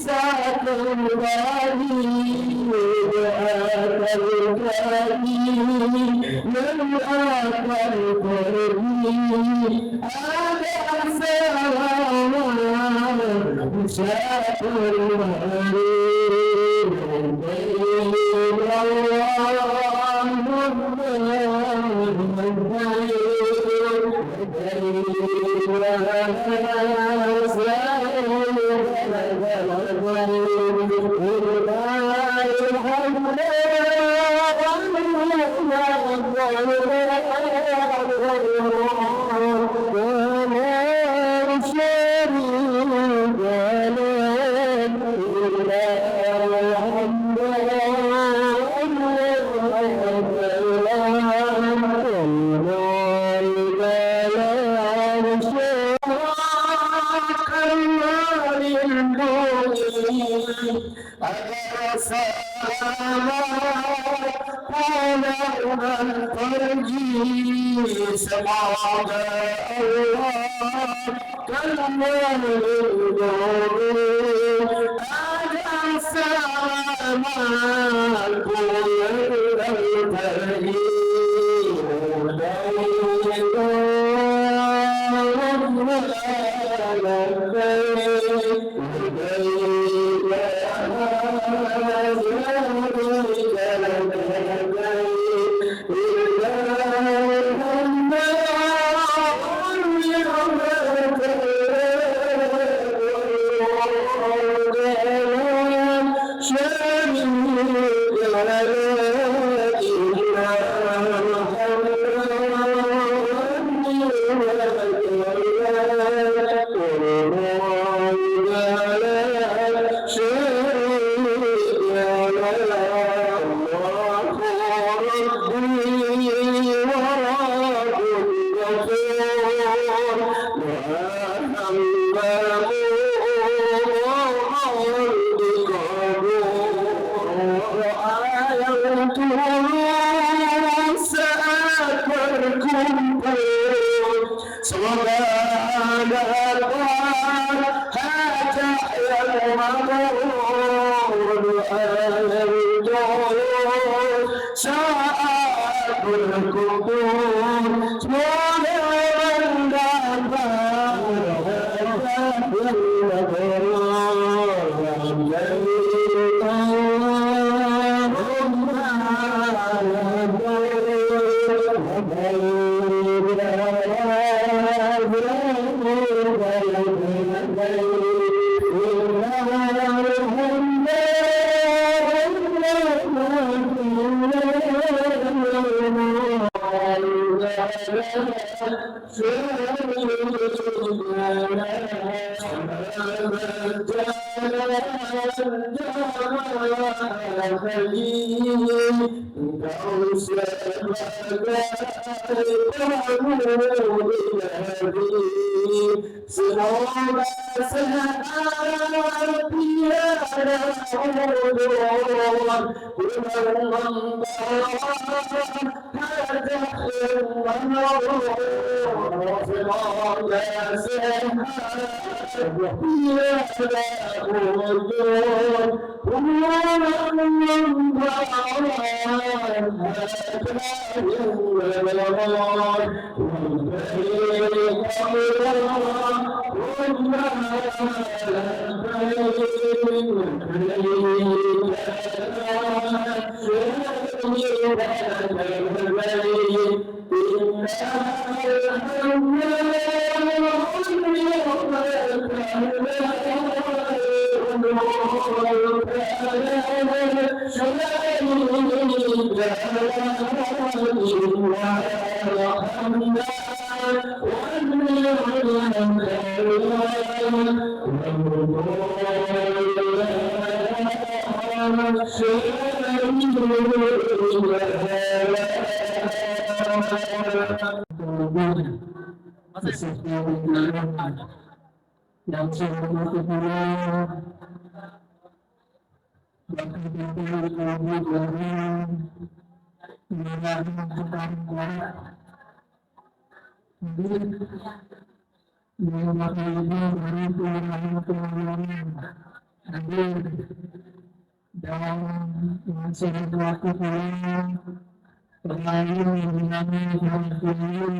سعد الغالي وآت الغالي من آت الكرمي هذا سلام سعد الغالي dan sudah melakukan permainan yang dinamakan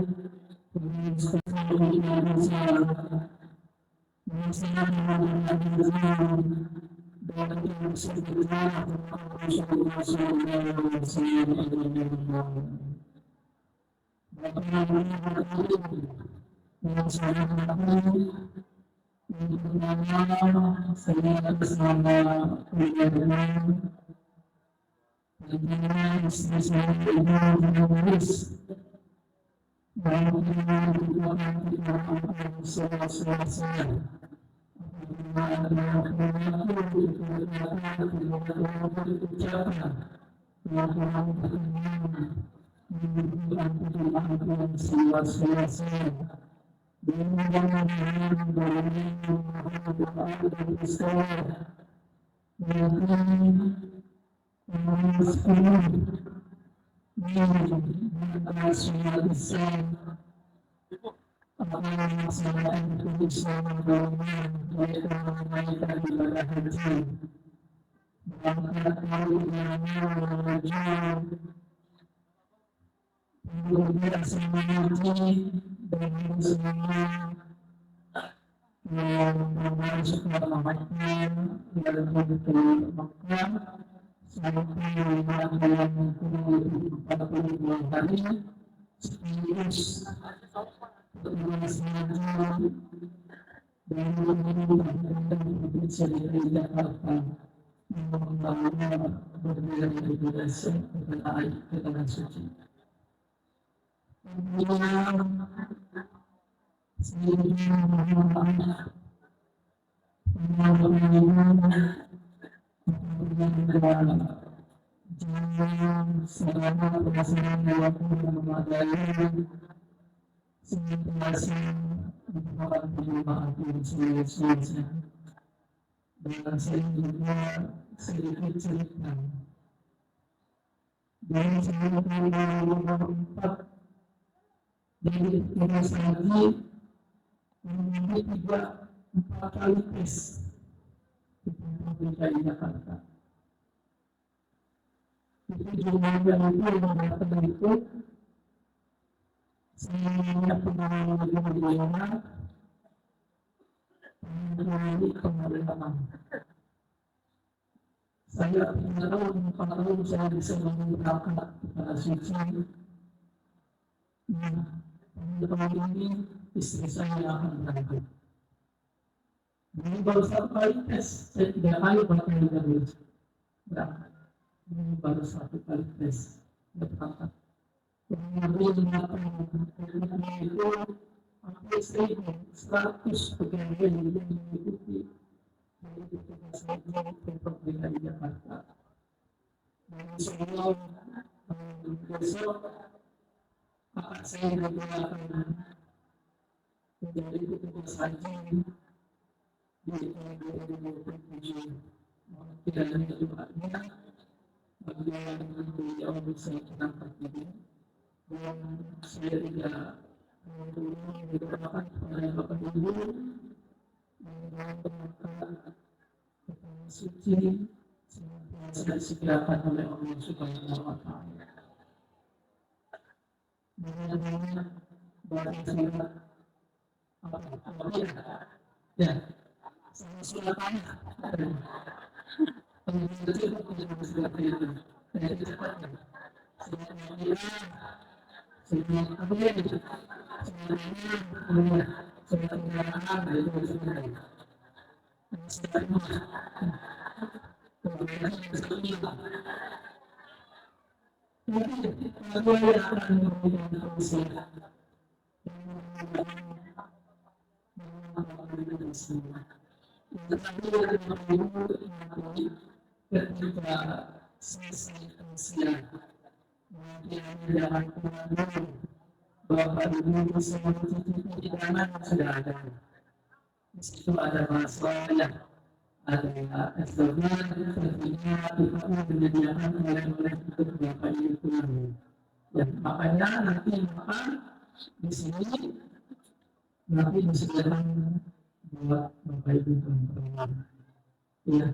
Ya,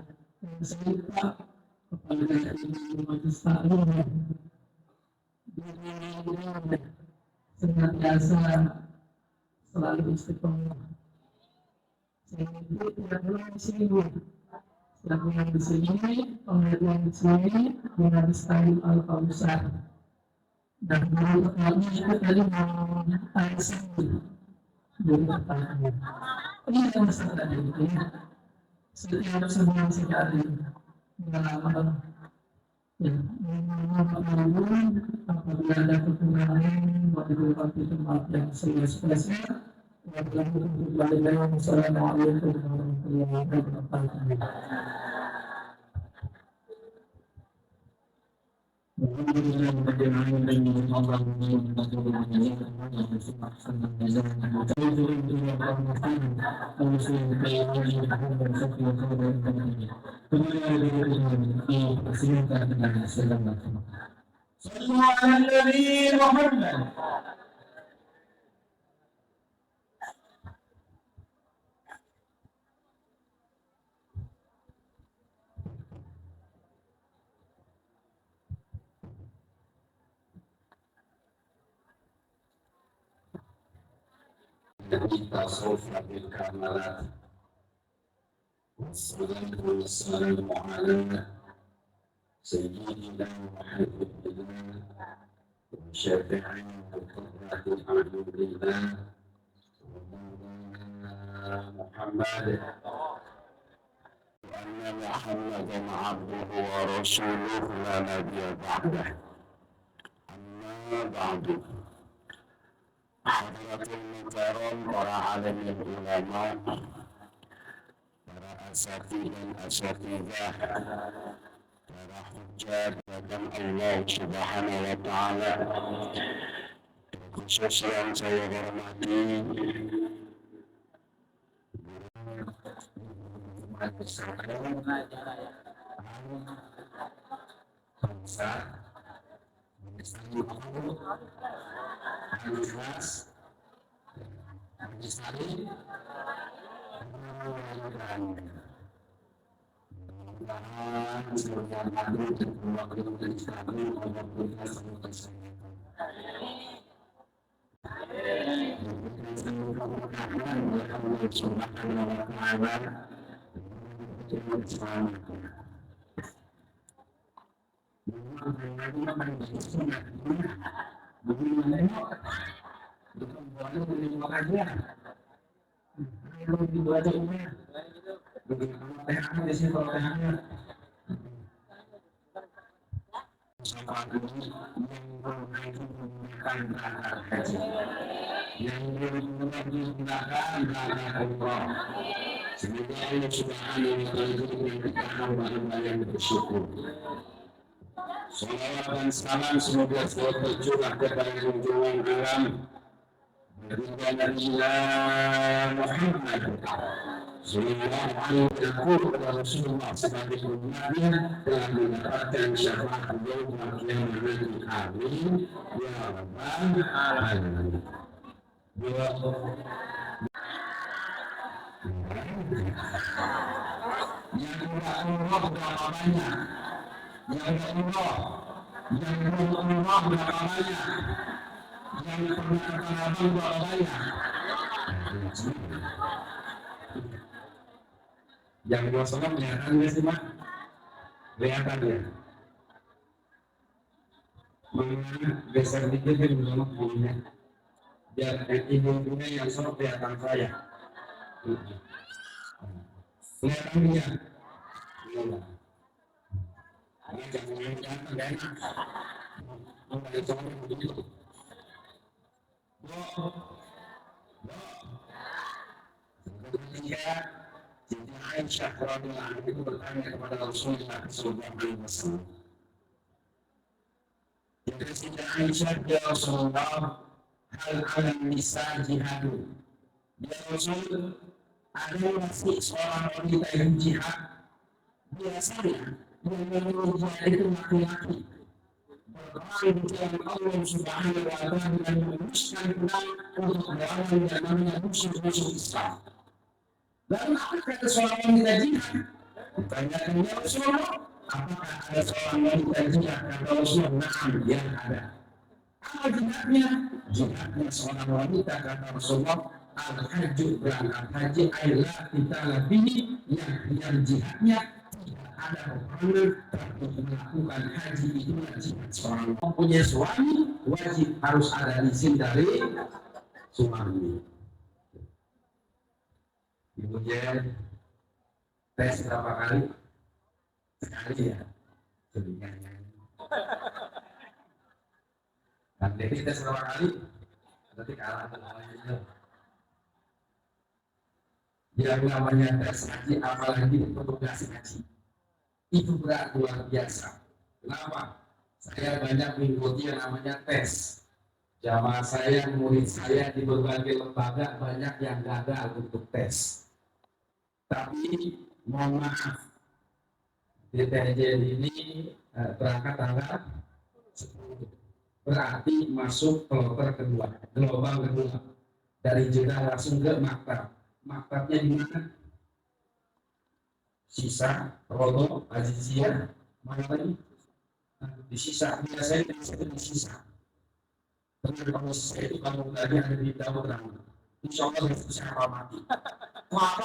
saya lupa kepada ibu majelis taklim senantiasa selalu istiqomah. Saya itu tidak pernah di sini, yang di sini, pengajian di sini, dengan Islam Al-Fauzan. Dan guru kami itu tadi ASN guru pertama. Ini yang masalah itu ya. Setiap sebulan sekali mengamalkan ya, mengamalkan apabila ada kekurangan bagi itu maaf yang spesial. Wassalamualaikum warahmatullahi wabarakatuh. kita sofa bil kamalat wassalatu wassalamu ala sayyidina Muhammadin wa syafi'ina wa qurrati a'yunina Muhammad anna Muhammadan abduhu wa rasuluhu la nabiyya ba'dah amma ba'du. Hadratul mukarram para alim ulama, para asatidz dan asatidzah, para hujjah dan Allah Subhanahu wa taala. Khusus yang saya hormati yang menggunakan Allah semoga Allah Subhanahu wa taala kita hamba-hamba yang bersyukur. Salawat dan salam semoga selalu tercurah kepada junjungan alam baginda Nabi Muhammad sallallahu alaihi wasallam kepada Rasulullah sebagai umatnya telah mendapatkan syafaat beliau yang menjadi amin ya rabbal alamin. Yang umrah berapa banyak? Yang umrah belum umrah berapa banyak? Yang pernah ke Tanah Abang berapa banyak? Yang dua soal kelihatan nggak sih Pak? Kelihatan ya? Mana geser dikit kan belum punya. Biar ibu-ibunya yang soal kelihatan saya. Kelihatan dia. Ini jangan yang kelihatan kan? Mulai coba begitu. Ketika Siti Aisyah radhiyallahu anha itu bertanya kepada Rasulullah sallallahu alaihi wasallam. Kata Siti Aisyah, ya Rasulullah, hal alam nisa jihadu. Ya Rasul, ada masih seorang wanita yang jihad? Biasanya yang menyuruh jihad itu laki-laki. Berperang di jalan Allah Subhanahu wa taala dan memuluskan perang untuk melawan yang namanya musuh-musuh Islam. Lalu apa kata seorang wanita jihad? Ditanyakan ya Rasulullah, apakah ada seorang wanita jihad? Kata Rasulullah, na'am, ya ada. Apa jihadnya? Jihadnya seorang wanita, kata Rasulullah, al-hajju, berangkat haji, ayla kita lebih yang jihadnya tidak ada peperangan, tapi melakukan haji itu jihad. Seorang mempunyai suami, wajib harus ada izin dari suami. Kemudian tes berapa kali? Sekali ya. Sebenarnya. Dan Devi tes berapa kali? Berarti kalah dengan yang namanya tes haji, apalagi petugas haji, itu berat luar biasa. Kenapa? Saya banyak mengikuti yang namanya tes. Jamaah saya, murid saya di berbagai lembaga banyak yang gagal untuk tes. Tapi mohon maaf, DTJ ini berangkat tanggal 10. Berarti masuk kloter kedua, gelombang kedua. Dari Jeddah langsung ke Maktab. Maktabnya di mana? Sisa, Rodo, Azizia, mana lagi? Di Sisa, biasanya di Sisa. Karena kalau saya itu kalau tadi ada di Dawud Rahman, insya Allah saya mati. Wah,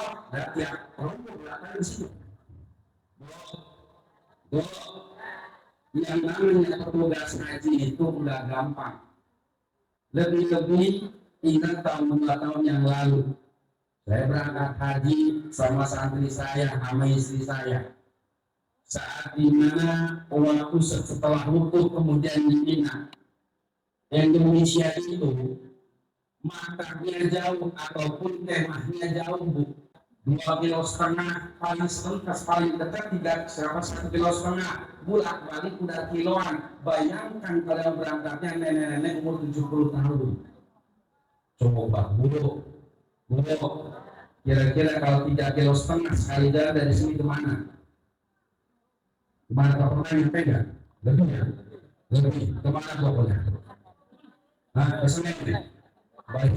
ya, Rodo belakang di situ. Yang namanya petugas haji itu udah gampang. Lebih-lebih ingat tahun 2 tahun yang lalu, saya berangkat haji sama santri saya, sama istri saya. Saat dimana waktu setelah wukuf kemudian di Mina, Indonesia itu maktabnya jauh ataupun kemahnya jauh, Bu. 2,5 kilo paling selengkas paling dekat 1,5 kilo bolak balik udah kiloan. Bayangkan kalau berangkatnya nenek-nenek umur 70 tahun. Coba Bu, kira-kira kalau 3,5 kilo sekali jalan dari sini kemana? Kemana kau pernah nyampe nggak? Lebih ya? Lebih. Kemana kau pernah? Nah, keseneng nih. Baik.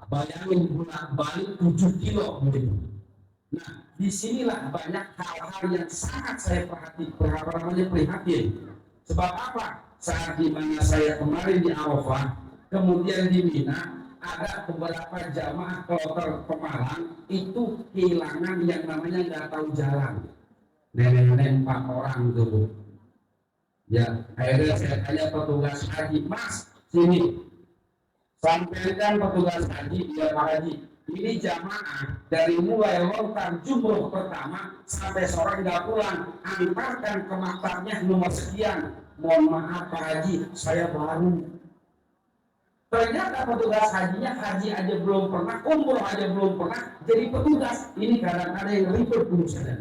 Bayangin bolak-balik 7 kilo mungkin. Nah, disinilah banyak hal-hal yang sangat saya prihatin. Sebab apa? Saat dimana saya kemarin di Arafah, kemudian di Mina, ada beberapa jamaah kloter Pemalang itu kehilangan yang namanya nggak tahu jalan. Nenek-nenek 4 orang tuh. Ya, akhirnya saya tanya petugas haji, Mas, sini. Sampaikan petugas haji, ya Pak Haji, ini jamaah dari mulai lontar jumroh pertama sampai sore nggak pulang, antarkan ke maktabnya nomor sekian. Mohon maaf Pak Haji, saya baru. Ternyata petugas hajinya haji aja belum pernah, umroh aja belum pernah, jadi petugas. Ini kadang-kadang yang ribet urusannya.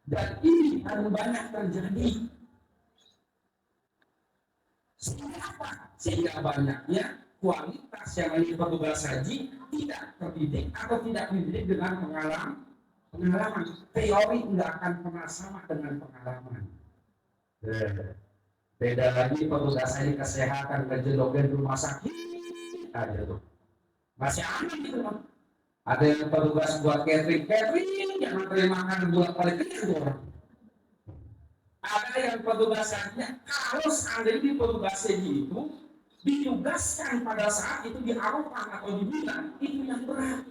Dan ini akan banyak terjadi. Sehingga banyaknya kualitas yang menjadi petugas haji tidak terdidik atau tidak dididik dengan pengalaman. Teori nggak akan pernah sama dengan pengalaman. Beda lagi petugas haji kesehatan kejedogan rumah sakit aja tuh masih aman gitu kan. Ada yang petugas buat catering yang terima makan buat paling kecil orang. Ada yang petugas hajinya, kalau seandainya petugas haji itu ditugaskan pada saat itu di Arafah atau di Mina, itu yang berat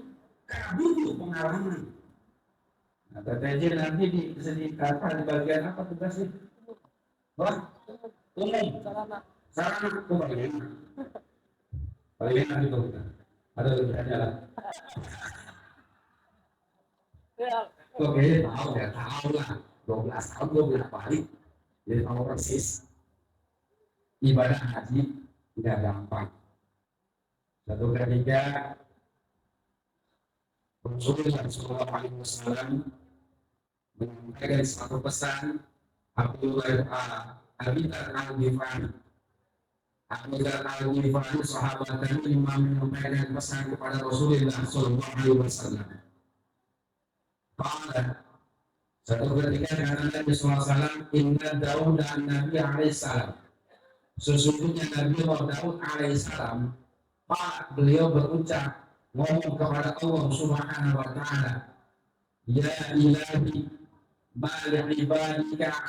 karena butuh pengalaman. Nah, TTJ nanti disediakan di bagian apa tugasnya? Wah, umum. Sarana kebagian. Bagian nanti tuh. Ada tugasnya lah. Oke, tahu lah. 12 tahun gue bolak balik, jadi tahu persis. Ibadah haji tidak gampang. Satu ketiga, Rasulullah SAW menyampaikan satu pesan. Abdullah al-Ghifari, sahabat dan imam menyampaikan pesan kepada Rasulullah SAW. Satu ketika kata Nabi SAW, Inna Daud dan Nabi alaihissalam. Sesungguhnya Nabi Daud alaihissalam, Pak beliau berucap ngomong kepada Allah Subhanahu wa Ta'ala, Ya ilahi balik ibadika